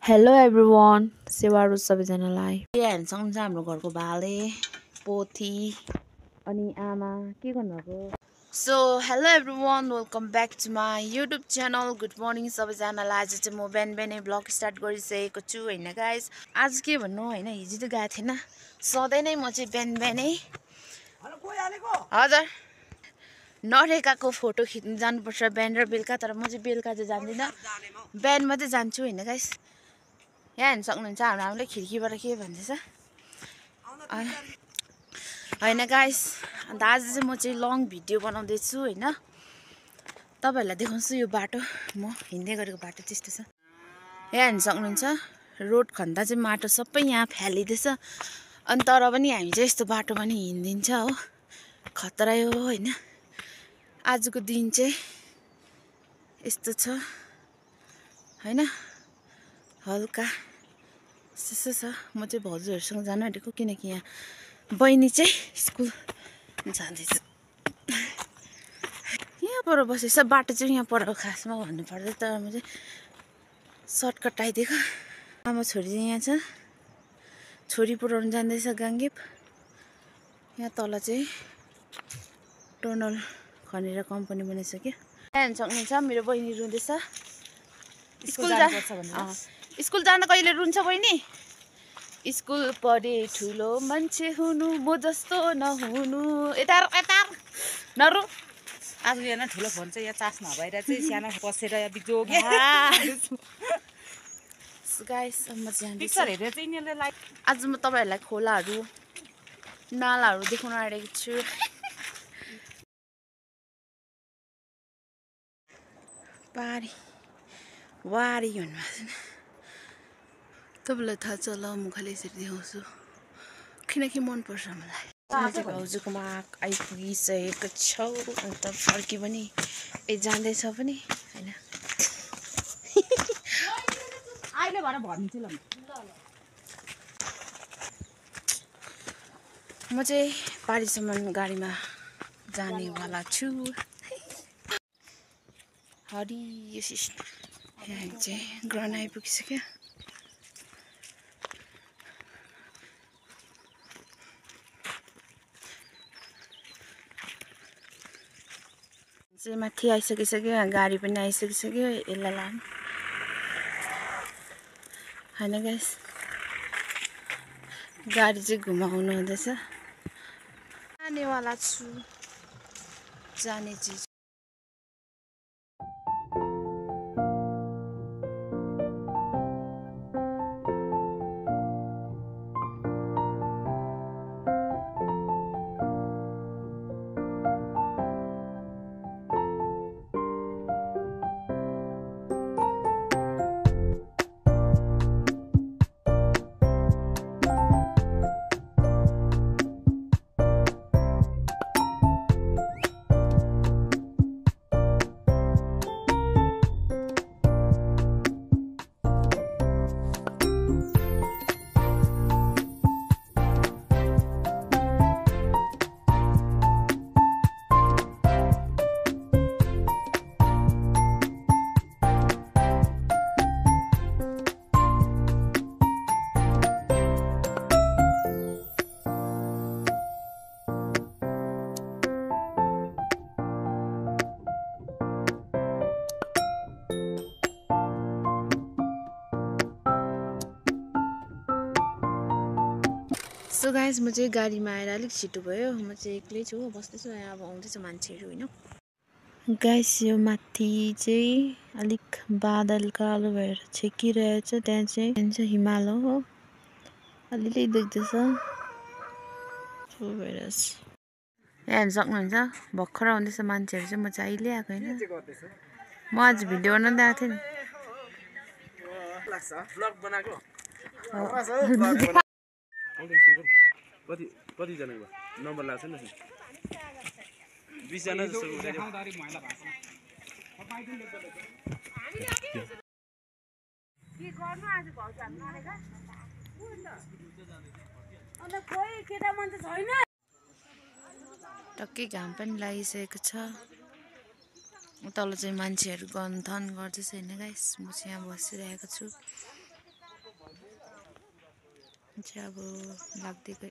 Hello everyone सेवारु सबैजनालाई यहाँ हेर्नुहुन्छ हाम्रो घरको भाले पोथी अनि आमा के गर्नुभएको so hello everyone welcome back to my YouTube channel good morning सबैजनालाई आज चाहिँ म बिहान बिहानै ब्लग स्टार्ट गरिसकेको छु होइन गाइस आज के भन्नु होइन हिजो त गएको थिएन सधैँ नै म चाहिँ बिहान बिहानै हजुर नरेकाको फोटो खिच्न जानुपर्छ बिहान र बेलुका तर म चाहिँ बेलुका चाहिँ जान्दिनँ बिहान मात्रै जान्छु होइन गाइस यहाँ हेर्न सक्नुहुन्छ हाम्रो आमाले खिड्कीबाट के भन्दैछ होइन गाइस अन्त आज चाहिँ म चाहिँ लङ भिडियो बनाउँदैछु होइन तपाईँहरूलाई देखाउँछु यो बाटो म हिँड्दै गरेको बाटो चाहिँ यस्तो छ यहाँ हेर्न सक्नुहुन्छ रोड खन्दा चाहिँ माटो सबै यहाँ फ्यालिँदैछ अनि तर पनि हामी चाहिँ यस्तो बाटो पनि हिँडिदिन्छ हो खतरा हो होइन आजको दिन चाहिँ यस्तो छ होइन हल्का यस्तो छ म चाहिँ भाउजूहरूसँग जानु आँटेको किनकि यहाँ बहिनी चाहिँ स्कुल जाँदैछ यहाँ पर बसेछ बाटो चाहिँ यहाँ पर खासमा भन्नुपर्दा तर म चाहिँ सर्टकट आइदिएको आमा छोरी चाहिँ यहाँ छ छोरी पुऱ्याउनु जाँदैछ गाङ्गेप यहाँ तल चाहिँ टनल खनेर कम्पनी बनाइसक्यो यहाँ हेर्न सक्नुहुन्छ मेरो बहिनी रुँदैछ स्कुल जान कहिले रुन्छ बहिनी स्कुल पढे ठुलो मान्छे हुनु म जस्तो नहुनु यता यता नरु आज यहाँ ठुलो फोन चाहिँ यहाँ चासमा भएर चाहिँ सानो बसेर बिजोगे गाइस म चाहिँ पिक्चर हेरेर चाहिँ यिनीहरूले लाइक आज म तपाईँहरूलाई खोलाहरू नालाहरू देखाउन आँटेको छु पारी वारी भन्नुभएको छैन तपाईँलाई थाहा छ ल म खालि यसरी देखाउँछु किनकि मनपर्छ मलाई भाउजूकोमा आइपुगिसकेको छौ अन्त फर्की पनि जाँदैछ पनि होइन अहिले भएर भनिदिन्छु ल म चाहिँ पारीसम्म गाडीमा जानेवाला छु हरियो यहाँ चाहिँ ग्राउन्ड आइपुगिसक्यो चाहिँ माथि आइसकिसक्यो गाडी पनि आइसकिसक्यो यसलाई लाम होइन गाइस गाडी चाहिँ घुमाउनु हुँदैछ जानेवाला छु जाने चिज सो गाइस म चाहिँ गाडीमा आएर अलिक छिटो भयो म चाहिँ एक्लै छु बस्दैछु यहाँ अब आउँदैछ मान्छेहरू होइन गाइस यो माथि चाहिँ अलिक बादल कालो भएर छेकिरहेछ त्यहाँ चाहिँ हिमाल हो अलिअलि देख्दैछ भएर यहाँ हेर्न सक्नुहुन्छ भर्खर आउँदैछ मान्छेहरू चाहिँ म चाहिँ अहिले आएको होइन म आज भिडियो बनाउँदै आएको थिएँ नि कति जनाको नम्बर लाग्छ नि 20 जना जस्तो टक्कै घाम पनि लागिसकेको छ तल चाहिँ मान्छेहरू गन्थन गर्दैछ होइन गाइस म चाहिँ यहाँ बसिरहेको छु चाहिँ अब लाग्दै गयो।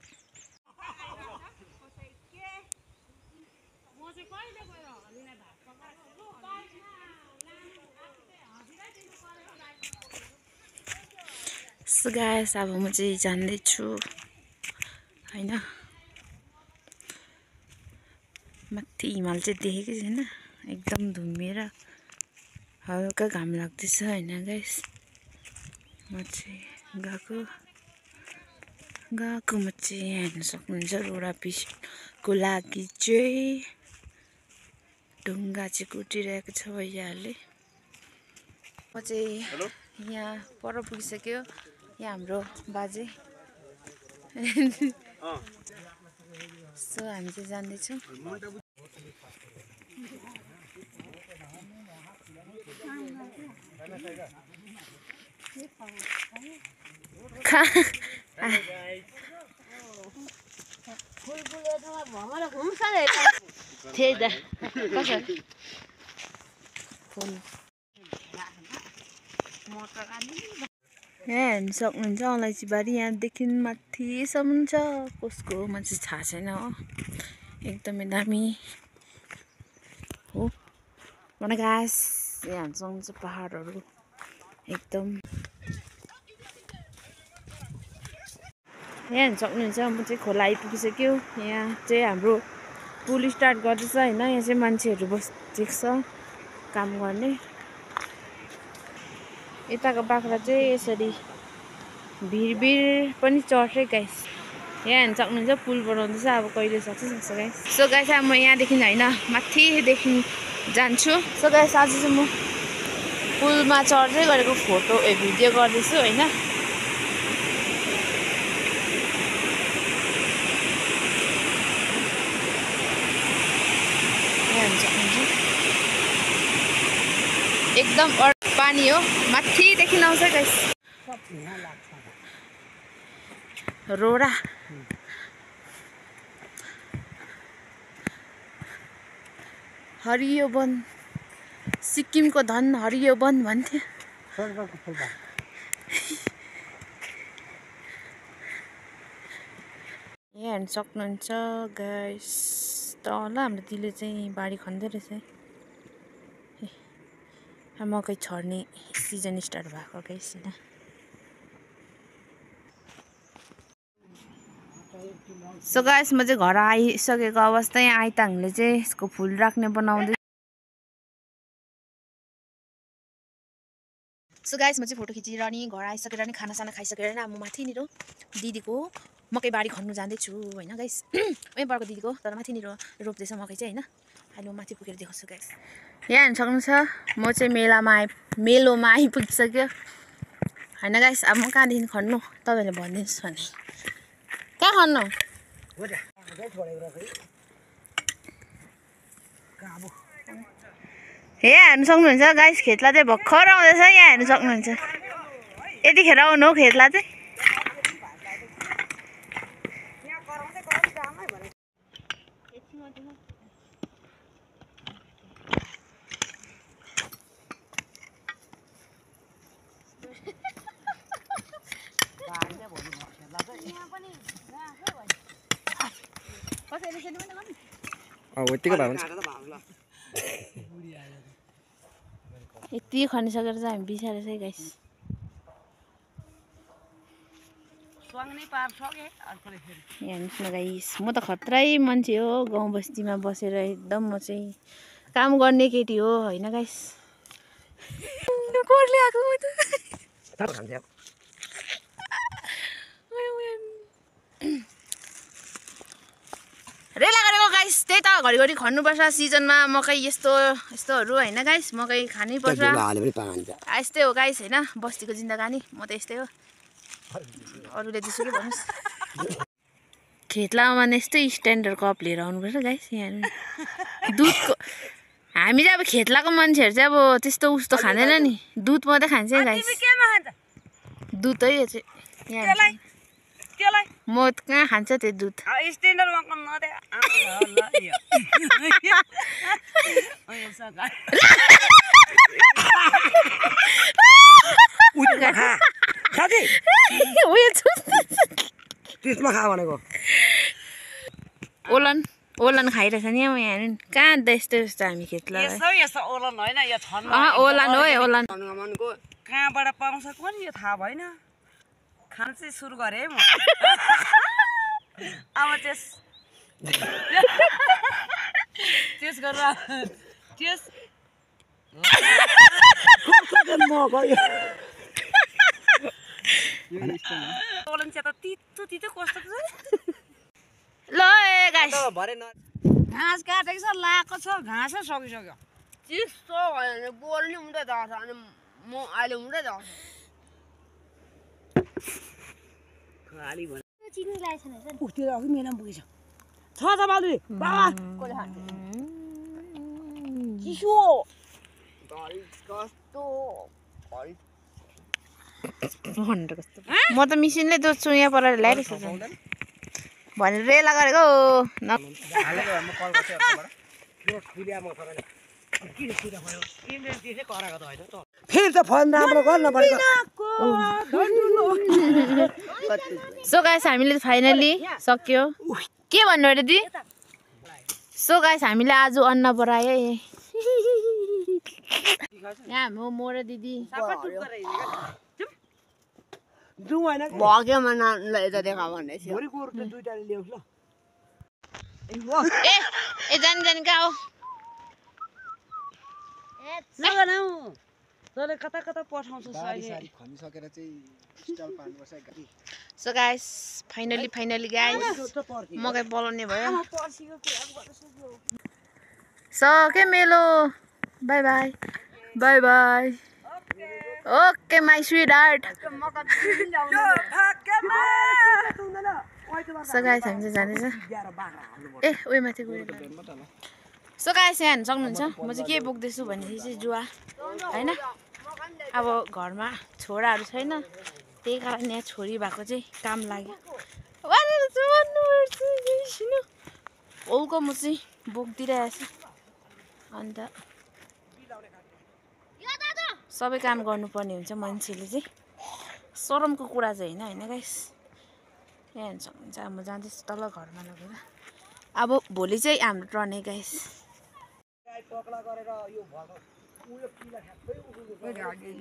सो गाइस अब म चाहिँ जान्दैछु हैन। माथि हिमाल चाहिँ देखेकै छैन, एकदम धुम्मिएर हल्का घाम लाग्दैछ हैन गाइस। म चाहिँ गएकोमा चाहिँ हेर्न सक्नुहुन्छ रोडा पिचको लागि चाहिँ ढुङ्गा चाहिँ कुटिरहेको छ भैयाहरूले। म चाहिँ यहाँ पर पुगिसक्यो। यहाँ हाम्रो बाजे सो हामी चाहिँ जाँदैछौँ। यहाँ हेर्न सक्नुहुन्छ अलैँची बारी यहाँदेखि माथिसम्म छ। कसको म चाहिँ थाहा छैन हो, एकदमै दामी हो। मलाई गाइस यहाँ हेर्न सक्नुहुन्छ पहाडहरू एकदम। यहाँ हेर्न सक्नुहुन्छ म चाहिँ खोला आइपुगिसक्यो। यहाँ चाहिँ हाम्रो पुल स्टार्ट गर्दैछ हैन। यहाँ चाहिँ मान्छेहरू बसेको छ काम गर्ने। यताको बाख्रा चाहिँ यसरी भिर पनि चढ्छ गाइस। यहाँ हेर्न सक्नुहुन्छ पुल बनाउँदैछ, अब कहिले सक्छ गाइस। सो गाइस अब म यहाँदेखि हैन माथिदेखि जान्छु। सो गाइस आज चाहिँ म पुलमा चढ्दै गरेको भिडियो गर्दैछु हैन। एकदम पानी हो, माथिदेखि आउँछ गाइस रोडा। हरियो वन, सिक्किमको धन हरियो वन भन्थे। यहाँ हेर्न सक्नुहुन्छ गाइस तल हाम्रो दिले चाहिँ बारी खन्दै रहेछ। मकै छर्ने सिजन स्टार्ट भएको गाइस हैन। सो गाइस म चाहिँ घर आइसकेको अवस्था। यहाँ आइताङले चाहिँ यसको फुल राख्ने बनाउँदै। सो गाइस म चाहिँ फोटो खिचेर नि घर आइसकेर नि खानासाना खाइसकेर नि म माथिनिर दिदीको मकै बारी खन्नु जाँदैछु हैन गाइस। उही परको दिदीको तर माथिनिर रोप्दैछ मकै चाहिँ हैन। अहिले म माथि पुगेर देखाउँछु गाइस। यहाँ हेर्न सक्नुहुन्छ म चाहिँ मेलोमा आइपुगिसक्यो हैन गाइस। अब म कहाँदेखि खन्नु तपाईँहरूले भनिदिनुहोस् भने कहाँ खन्नु? यहाँ हेर्नु सक्नुहुन्छ गाइस खेतला चाहिँ भर्खर आउँदैछ। यहाँ हेर्नु सक्नुहुन्छ यतिखेर आउनु हो खेतला चाहिँ। यति खनिसकेर चाहिँ हामी बिसाएर चाहिँ गाइस हेर्नुहोस् न गाइस। म त खत्रै मान्छे हो, गाउँ बस्तीमा बसेर एकदम म चाहिँ काम गर्ने केटी हो हैन गाइस। कोरले आएको म त रेला गरेको गाइस। त्यही त घरिघरि खन्नुपर्छ सिजनमा मकै यस्तोहरू हैन गाइस। मकै खानै पर्छ। यस्तै हो गाइस हैन बस्तीको जिन्दगानी। म त यस्तै हो, अरूले त्यसो के भन्नुहोस्। खेतलामा भने यस्तै स्ट्यान्डर्ड कप लिएर आउनुपर्छ गाइस। यहाँ दुधको हामी चाहिँ अब खेतलाको मान्छेहरू चाहिँ अब त्यस्तो उस्तो खाँदैन नि, दुध मात्रै खान्छ गाइस। दुध है यो चाहिँ यहाँ म कहाँ खान्छ त्यो दुध। त्यसमा खा भनेको ओलन खाइरहेछ नि यहाँ कहाँ त यस्तो यस्तो हामी खेतलाई यस्तो ओलन होइन यो छन् ओलन हो ओलन हनुमानको कहाँबाट पाउँछ कुन यो थाहा भएन खान चाहिँ सुरु गरेँ है म अब त्यस गरेर त्यस ओलन चाहिँ त तितो तितो कस्तो ल ए गाइस भरे न घाँस काटेको छ लाएको छ घाँसै सकिसक्यो चिसो भयो भने बोल्नु हुँदै जान्छ अनि म अहिले हुँदै जान्छ खाली भयो चिनी लागेको छैन रहेछ नि। त्यो अघि मेना पुगेछ छ बाबुले बाबा चिसो कस्तो म त मिसिनले दुध्छु यहाँ पर ल्याइरहेको छु भनेर रेला गरेको फेरि त फोन राम्रो गर्न पर्छ सो गाइस हामीले फाइनली सक्यो के भन्नु अरे दी सो गाइस हामीले आज अन्न बढायो यहाँ म र दिदी जाउँ होइन भग्योमा यता देखा भन्दै थियो भोलि गोरु त दुईटाले ल्याउँछ ल ए जानी जानी कहाँ हो तँले कता कता पठाउँछ खनिसकेर चाहिँ स्टल पार्नुपर्छ सो गाइस फाइनली गाइस मकै पलाउने भयो सक्यो मेलो by by okay my sweet heart so guys हामी चाहिँ जाँदैछ ए उयो माथि गयो सो गाइस यहाँ हेर्नु सक्नुहुन्छ म चाहिँ के बोक्दैछु भनेपछि चाहिँ जुवा होइन अब घरमा छोराहरू छैन त्यही कारण यहाँ छोरी भएको चाहिँ काम लाग्यो औको म चाहिँ बोकिदिइरहेको छु अन्त सबै काम गर्नुपर्ने हुन्छ मान्छेले चाहिँ शरमको कुरा चाहिँ होइन गाइस यहाँ हेर्नु सक्नुहुन्छ म जाँदैछु तल घरमा लगेर अब भोलि चाहिँ हाम्रो टर्न है गाइस पक्ला गरेर यो भएको उयो पिला ठ्याक्कै